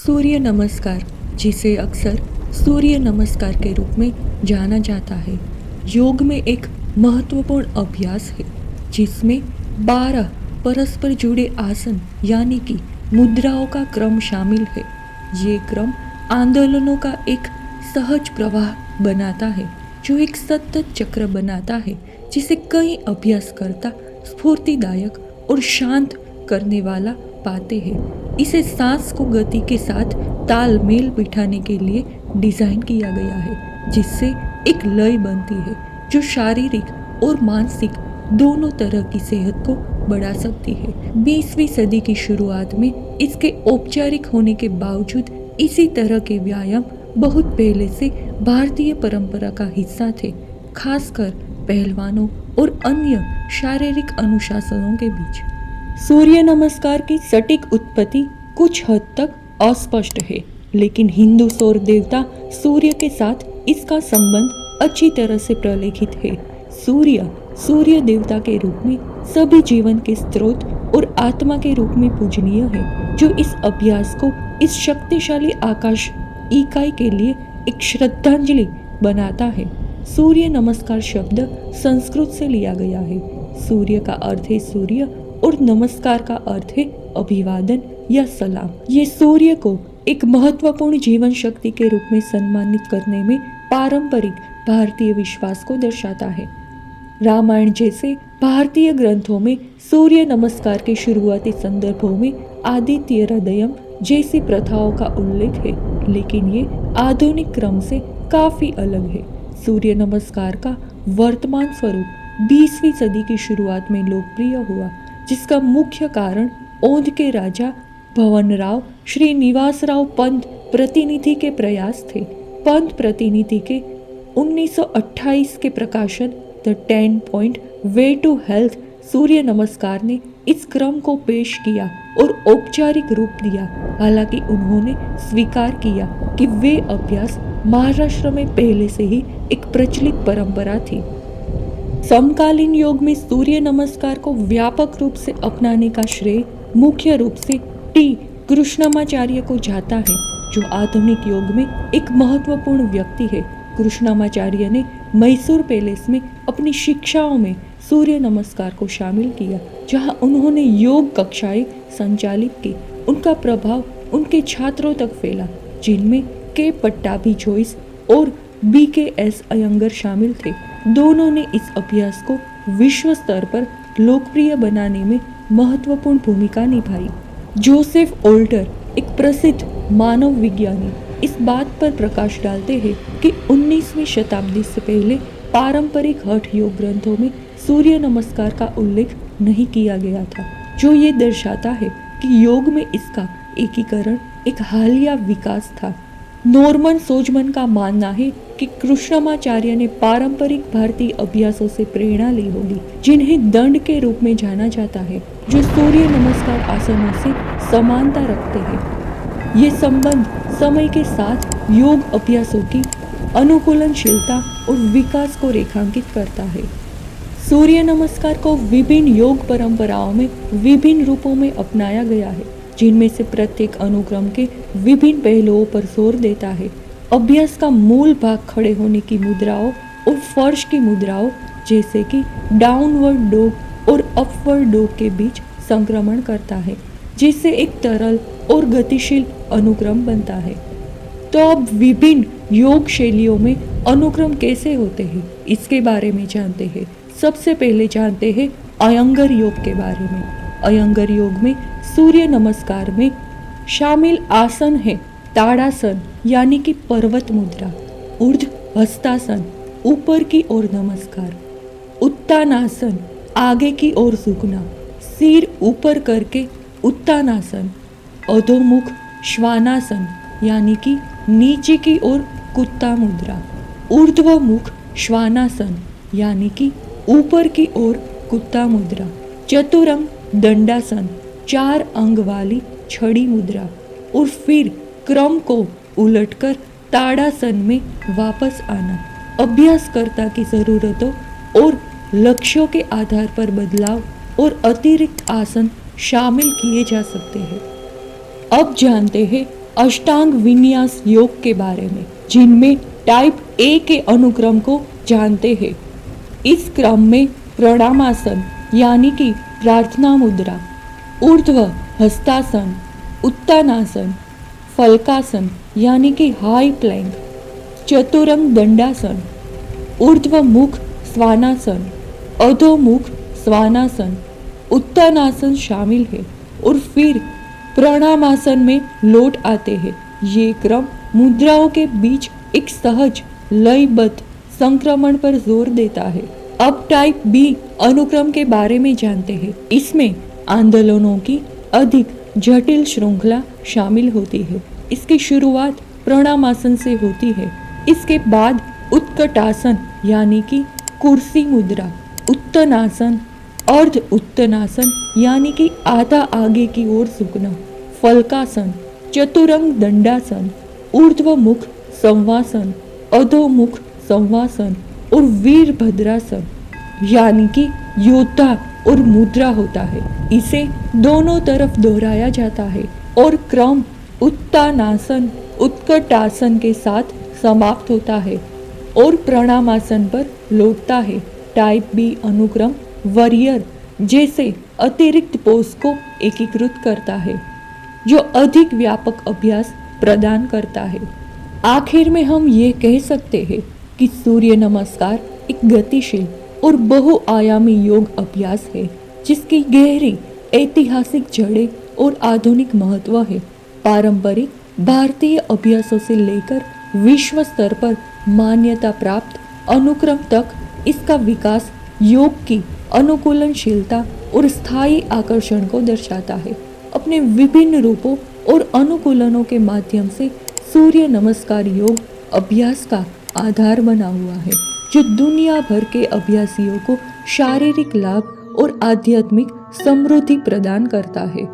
सूर्य नमस्कार, जिसे अक्सर सूर्य नमस्कार के रूप में जाना जाता है, योग में एक महत्वपूर्ण अभ्यास है जिसमें 12 परस्पर जुड़े आसन यानी कि मुद्राओं का क्रम शामिल है। ये क्रम आंदोलनों का एक सहज प्रवाह बनाता है जो एक सतत चक्र बनाता है जिसे कई अभ्यासकर्ता स्फूर्तिदायक और शांत करने वाला पाते हैं। इसे सांस को गति के साथ तालमेल बिठाने के लिए डिजाइन किया गया है, जिससे एक लय बनती है जो शारीरिक और मानसिक दोनों तरह की सेहत को बढ़ा सकती है। 20वीं सदी की शुरुआत में इसके औपचारिक होने के बावजूद इसी तरह के व्यायाम बहुत पहले से भारतीय परंपरा का हिस्सा थे, खासकर पहलवानों और अन्य शारीरिक अनुशासनों के बीच। सूर्य नमस्कार की सटीक उत्पत्ति कुछ हद तक अस्पष्ट है, लेकिन हिंदू सौर देवता सूर्य के साथ इसका संबंध अच्छी तरह से प्रलेखित है। सूर्य देवता के रूप में सभी जीवन के स्रोत और आत्मा के रूप में पूजनीय है, जो इस अभ्यास को इस शक्तिशाली आकाश इकाई के लिए एक श्रद्धांजलि बनाता है। सूर्य नमस्कार शब्द संस्कृत से लिया गया है। सूर्य का अर्थ है सूर्य और नमस्कार का अर्थ है अभिवादन या सलाम। ये सूर्य को एक महत्वपूर्ण जीवन शक्ति के रूप में सम्मानित करने में पारंपरिक भारतीय विश्वास को दर्शाता है। रामायण जैसे भारतीय ग्रंथों में सूर्य नमस्कार के शुरुआती संदर्भों में आदित्य हृदयम जैसी प्रथाओं का उल्लेख है, लेकिन ये आधुनिक क्रम से काफी अलग है। सूर्य नमस्कार का वर्तमान स्वरूप 20वीं सदी की शुरुआत में लोकप्रिय हुआ, जिसका मुख्य कारण औंध के राजा भवनराव श्रीनिवासराव पंत प्रतिनिधि के प्रयास थे। पंत प्रतिनिधि के 1928 के प्रकाशन the 10 point way to health Surya Namaskar ने इस क्रम को पेश किया और औपचारिक रूप दिया। हालांकि उन्होंने स्वीकार किया कि वे अभ्यास महाराष्ट्र में पहले से ही एक प्रचलित परंपरा थी। समकालीन योग में सूर्य नमस्कार को व्यापक रूप से अपनाने का श्रेय मुख्य रूप से टी कृष्णमाचार्य को जाता है, जो आधुनिक योग में एक महत्वपूर्ण व्यक्ति है। कृष्णमाचार्य ने मैसूर पैलेस में अपनी शिक्षाओं में सूर्य नमस्कार को शामिल किया, जहां उन्होंने योग कक्षाएं संचालित की। उनका प्रभाव उनके छात्रों तक फैला, जिनमें के पट्टाभी जोइस और BKS अयंगर शामिल थे। दोनों ने इस अभ्यास को विश्व स्तर पर लोकप्रिय बनाने में महत्वपूर्ण भूमिका निभाई। जोसेफ ओल्टर, एक प्रसिद्ध मानव विज्ञानी, इस बात पर प्रकाश डालते हैं कि 19वीं शताब्दी से पहले पारंपरिक हठ योग ग्रंथों में सूर्य नमस्कार का उल्लेख नहीं किया गया था, जो ये दर्शाता है कि योग में इसका एकीकरण एक हालिया विकास था। नॉर्मन सोजमन का मानना है कि कृष्णमाचार्य ने पारंपरिक भारतीय अभ्यासों से प्रेरणा ली होगी, जिन्हें दंड के रूप में जाना जाता है, जो सूर्य नमस्कार आसनों से समानता रखते हैं। ये संबंध समय के साथ योग अभ्यासों की अनुकूलनशीलता और विकास को रेखांकित करता है। सूर्य नमस्कार को विभिन्न योग परंपराओं में विभिन्न रूपों में अपनाया गया है, जिनमें से प्रत्येक अनुक्रम के विभिन्न पहलुओं पर जोर देता है। अभ्यास का मूल भाग खड़े होने की मुद्राओं और फर्श की मुद्राओं जैसे कि डाउनवर्ड डॉग और अपवर्ड डॉग के बीच संक्रमण करता है, जिससे एक तरल और गतिशील अनुक्रम बनता है। तो अब विभिन्न योग शैलियों में अनुक्रम कैसे होते हैं, इसके बारे में जानते हैं। सबसे पहले जानते हैं अयंगर योग के बारे में। अयंगर योग में सूर्य नमस्कार में शामिल आसन है ताड़ासन यानी कि पर्वत मुद्रा, ऊर्ध्व हस्तासन ऊपर की ओर नमस्कार, उत्तानासन आगे की ओर झुकना, सिर ऊपर करके उत्तानासन, अधोमुख श्वानासन यानी कि नीचे की ओर कुत्ता मुद्रा, ऊर्ध्वमुख श्वानासन यानी कि ऊपर की ओर कुत्ता मुद्रा, चतुरंग दंडासन 4 अंग वाली छड़ी मुद्रा, और फिर क्रम को उलटकर ताड़ासन में वापस आना। अभ्यासकर्ता की जरूरतों और लक्ष्यों के आधार पर बदलाव और अतिरिक्त आसन शामिल किए जा सकते हैं। अब जानते हैं अष्टांग विन्यास योग के बारे में, जिनमें टाइप ए के अनुक्रम को जानते हैं। इस क्रम में प्रणामासन यानी कि प्रार्थना मुद्रा, ऊर्ध्व हस्तासन, उत्तानासन, फलकासन यानी कि हाई प्लैंक, चतुरंग दंडासन, ऊर्ध्वमुख स्वानासन, अधोमुख स्वानासन, उत्तानासन शामिल है और फिर प्रणामासन में लौट आते हैं। ये क्रम मुद्राओं के बीच एक सहज लयबद्ध संक्रमण पर जोर देता है। अब टाइप बी अनुक्रम के बारे में जानते हैं। इसमें आंदोलनों की अधिक जटिल श्रृंखला शामिल होती है। इसकी शुरुआत प्रणामासन से होती है। इसके बाद उत्कटासन यानी कि कुर्सी मुद्रा, उत्तनासन, अर्ध उत्तनासन यानी कि आधा आगे की ओर झुकना, फलकासन, चतुरंग दंडासन, ऊर्ध्वमुख संवासन, अधोमुख संवासन और वीरभद्रासन यानी कि योद्धा और मुद्रा होता है। इसे दोनों तरफ दोहराया जाता है और क्रम उत्तानासन, उत्कटासन के साथ समाप्त होता है और प्रणामासन पर लौटता है। टाइप बी अनुक्रम वॉरियर जैसे अतिरिक्त पोज को एकीकृत करता है, जो अधिक व्यापक अभ्यास प्रदान करता है। आखिर में हम ये कह सकते हैं कि सूर्य नमस्कार एक गतिशील और बहुआयामी योग अभ्यास है, जिसकी गहरी ऐतिहासिक जड़ें और आधुनिक महत्व है। पारंपरिक भारतीय अभ्यासों से लेकर विश्व स्तर पर मान्यता प्राप्त अनुक्रम तक इसका विकास योग की अनुकूलनशीलता और स्थायी आकर्षण को दर्शाता है। अपने विभिन्न रूपों और अनुकूलनों के माध्यम से सूर्य नमस्कार योग अभ्यास का आधार बना हुआ है, जो दुनिया भर के अभ्यासियों को शारीरिक लाभ और आध्यात्मिक समृद्धि प्रदान करता है।